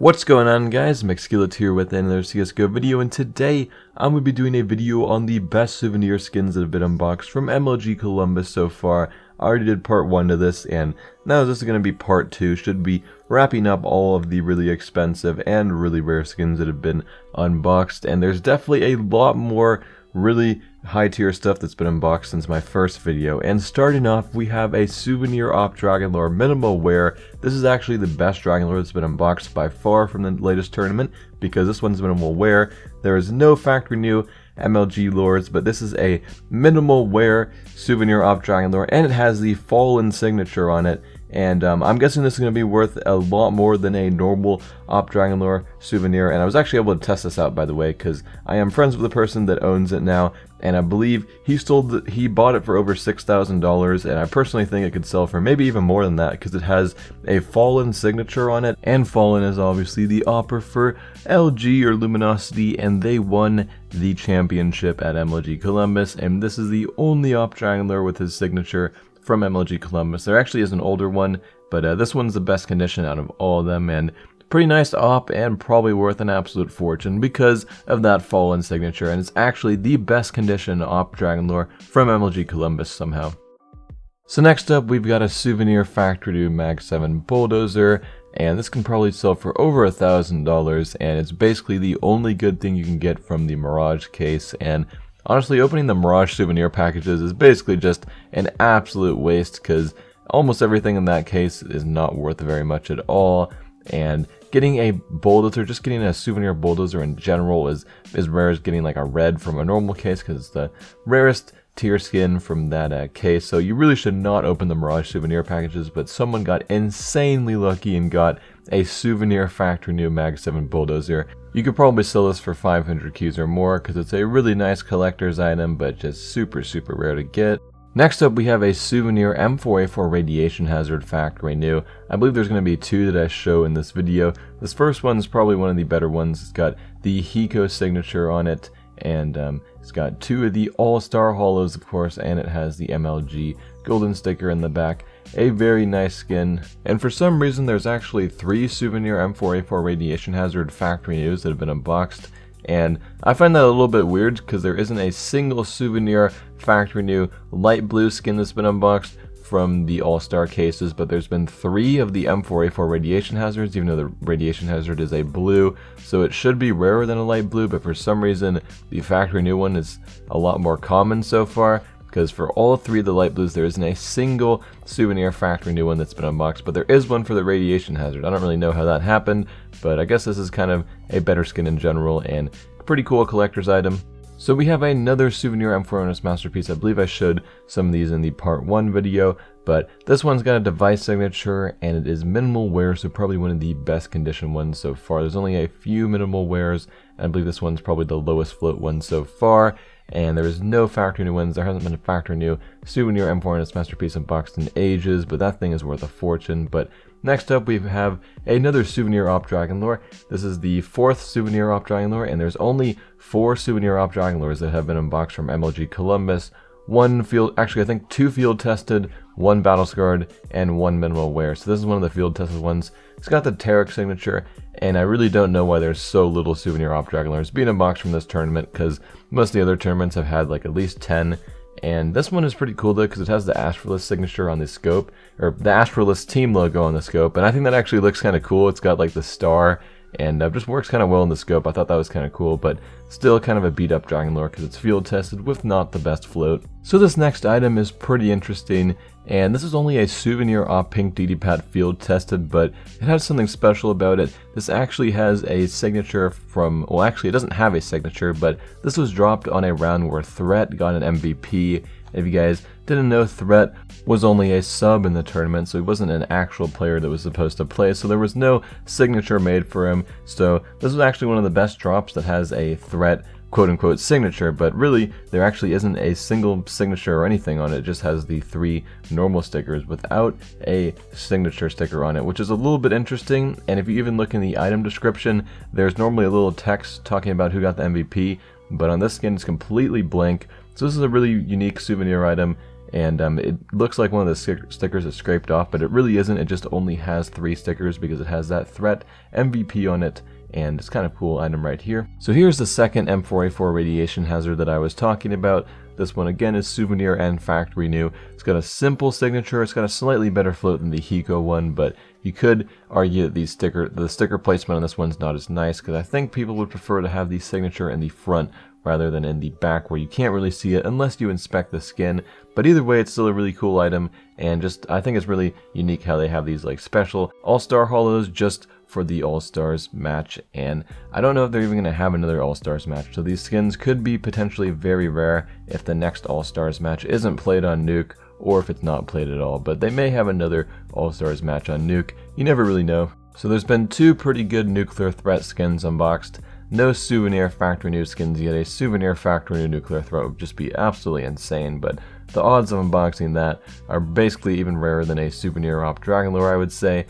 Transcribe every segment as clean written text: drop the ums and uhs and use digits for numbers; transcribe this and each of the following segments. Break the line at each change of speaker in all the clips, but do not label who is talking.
What's going on, guys? Mcskillet here with another CSGO video, and today I'm going to be doing a video on the best souvenir skins that have been unboxed from MLG Columbus so far. I already did part 1 to this, and now this is going to be part 2. Should be wrapping up all of the really expensive and really rare skins that have been unboxed, and there's definitely a lot more really high tier stuff that's been unboxed since my first video. And starting off, we have a Souvenir Op Dragon Lore minimal wear. This is actually the best Dragon Lore that's been unboxed by far from the latest tournament, because this one's minimal wear. There is no factory new MLG lores, but this is a minimal wear Souvenir Op Dragon Lore, and it has the Fallen signature on it. And I'm guessing this is going to be worth a lot more than a normal Op Dragon Lore souvenir. And I was actually able to test this out, by the way, because I am friends with the person that owns it now, and I believe he bought it for over $6,000, and I personally think it could sell for maybe even more than that, because it has a Fallen signature on it, and Fallen is obviously the opera for LG or Luminosity, and they won the championship at MLG Columbus, and this is the only Op Dragon Lore with his signature from MLG Columbus. There actually is an older one, but this one's the best condition out of all of them, and pretty nice op, and probably worth an absolute fortune because of that Fallen signature, and it's actually the best condition Op Dragon Lore from MLG Columbus somehow. So next up, we've got a Souvenir Factory New Mag 7 Bulldozer, and this can probably sell for over $1,000, and it's basically the only good thing you can get from the Mirage case. And honestly, opening the Mirage souvenir packages is basically just an absolute waste, because almost everything in that case is not worth very much at all. And getting a Bulldozer, just getting a Souvenir Bulldozer in general is rare as getting like a red from a normal case, because it's the rarest tier skin from that case. So you really should not open the Mirage souvenir packages, but someone got insanely lucky and got a Souvenir Factory New Mag 7 Bulldozer. You could probably sell this for 500 Qs or more, because it's a really nice collector's item, but just super rare to get. Next up, we have a Souvenir M4A4 Radiation Hazard Factory New. I believe there's going to be 2 that I show in this video. This first one's probably one of the better ones. It's got the Hiko signature on it, and it's got 2 of the All-Star Hollows, of course, and it has the MLG golden sticker in the back. A very nice skin, and for some reason there's actually 3 Souvenir M4A4 Radiation Hazard Factory News that have been unboxed, and I find that a little bit weird because there isn't a single Souvenir Factory New light blue skin that's been unboxed from the All-Star cases, but there's been 3 of the M4A4 Radiation Hazards, even though the Radiation Hazard is a blue, so it should be rarer than a light blue, but for some reason the Factory New one is a lot more common so far, because for all 3 of the light blues there isn't a single Souvenir Factory New one that's been unboxed, but there is one for the Radiation Hazard. I don't really know how that happened, but I guess this is kind of a better skin in general, and a pretty cool collector's item. So we have another Souvenir M4 Masterpiece. I believe I showed some of these in the part 1 video, but this one's got a device signature, and it is minimal wear, so probably one of the best condition ones so far. There's only a few minimal wears, and I believe this one's probably the lowest float one so far. And there is no factory new ones. There hasn't been a factory new Souvenir M4 Masterpiece unboxed in ages, but that thing is worth a fortune. But next up, we have another Souvenir Op Dragon Lore. This is the 4th Souvenir Op Dragon Lore, and there's only 4 Souvenir Op Dragon Lores that have been unboxed from MLG Columbus. 1 field, actually I think 2 field tested, 1 battle scarred, and 1 minimal wear. So this is one of the field tested ones. It's got the Tarek signature, and I really don't know why there's so little Souvenir Op Dragon Lores being unboxed from this tournament, because most of the other tournaments have had like at least 10. And this one is pretty cool though, because it has the Astralis signature on the scope, or the Astralis team logo on the scope, and I think that actually looks kind of cool. It's got like the star, and just works kind of well in the scope. I thought that was kind of cool, but still kind of a beat up Dragon Lore because it's field tested with not the best float. So this next item is pretty interesting, and this is only a Souvenir Op Pink ODPAT field tested, but it has something special about it. This actually has a signature from, well actually it doesn't have a signature, but this was dropped on a round where Threat got an MVP. If you guys didn't know, Threat was only a sub in the tournament, so he wasn't an actual player that was supposed to play, so there was no signature made for him. So this was actually one of the best drops that has a Threat quote-unquote signature, but really there actually isn't a single signature or anything on it. It just has the 3 normal stickers without a signature sticker on it, which is a little bit interesting. And if you even look in the item description, there's normally a little text talking about who got the MVP, but on this skin it's completely blank. So this is a really unique souvenir item, and it looks like one of the stickers is scraped off, but it really isn't. It just only has 3 stickers because it has that threat MVP on it, and it's kind of cool item right here. So here's the second M4A4 radiation hazard that I was talking about. This one again is Souvenir and factory new. It's got a simple signature. It's got a slightly better float than the Hiko one, but you could argue that the sticker placement on this one's not as nice, because I think people would prefer to have the signature in the front rather than in the back, where you can't really see it unless you inspect the skin. But either way, it's still a really cool item, and just I think it's really unique how they have these like special all-star holos just for the All-Stars match, and I don't know if they're even going to have another All-Stars match, so these skins could be potentially very rare if the next All-Stars match isn't played on Nuke, or if it's not played at all, but they may have another All-Stars match on Nuke. You never really know. So there's been 2 pretty good nuclear threat skins unboxed. No Souvenir factory new skins yet. A Souvenir factory new nuclear threat would just be absolutely insane, but the odds of unboxing that are basically even rarer than a Souvenir Op Dragon Lore, I would say.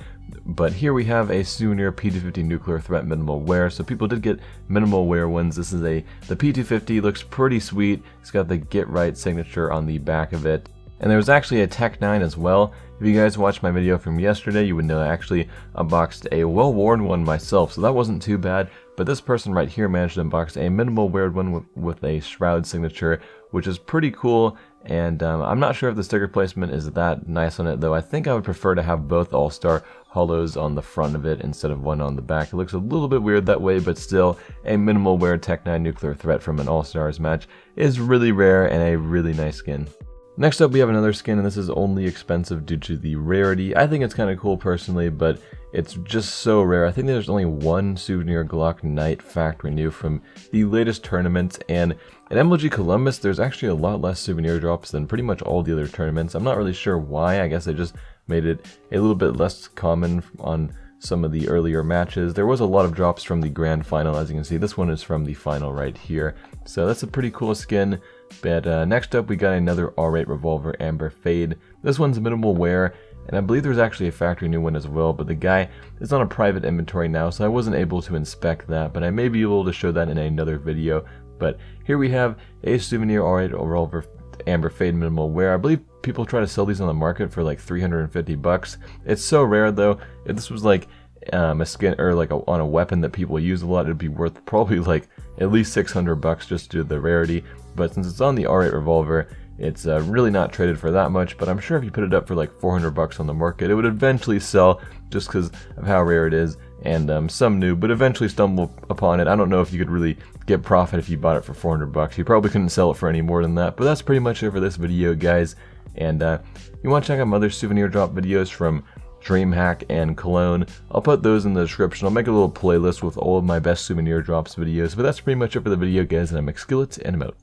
But here we have a Souvenir P250 nuclear threat minimal wear, so people did get minimal wear ones. This is the P250 looks pretty sweet. It's got the Get Right signature on the back of it. And there was actually a Tech 9 as well. If you guys watched my video from yesterday, you would know I actually unboxed a well-worn one myself, so that wasn't too bad. But this person right here managed to unbox a minimal wear one with a Shroud signature, which is pretty cool. And I'm not sure if the sticker placement is that nice on it, though. I think I would prefer to have both All-Star holos on the front of it instead of one on the back. It looks a little bit weird that way, but still, a minimal wear Tech 9 nuclear threat from an All-Stars match is really rare and a really nice skin. Next up, we have another skin, and this is only expensive due to the rarity. I think it's kind of cool personally, but it's just so rare. I think there's only one Souvenir Glock Knight factory new from the latest tournaments, and at MLG Columbus, there's actually a lot less souvenir drops than pretty much all the other tournaments. I'm not really sure why. I guess they just made it a little bit less common on some of the earlier matches. There was a lot of drops from the grand final, as you can see. This one is from the final right here. So that's a pretty cool skin. But next up, we got another R8 Revolver Amber Fade. This one's minimal wear, and I believe there's actually a factory new one as well, but the guy is on a private inventory now, so I wasn't able to inspect that, but I may be able to show that in another video. But here we have a Souvenir R8 Revolver Amber Fade minimal wear. I believe people try to sell these on the market for like 350 bucks. It's so rare though. If this was like a skin or like on a weapon that people use a lot, it'd be worth probably like at least 600 bucks just due to the rarity. But since it's on the R8 Revolver, it's really not traded for that much, but I'm sure if you put it up for like 400 bucks on the market, it would eventually sell just because of how rare it is. And some new, but eventually stumble upon it. I don't know if you could really get profit if you bought it for 400 bucks. You probably couldn't sell it for any more than that, but that's pretty much it for this video, guys. And you want to check out my other souvenir drop videos from DreamHack and Cologne. I'll put those in the description. I'll make a little playlist with all of my best souvenir drops videos, but that's pretty much it for the video, guys, and I'm Mcskillet, and I'm out.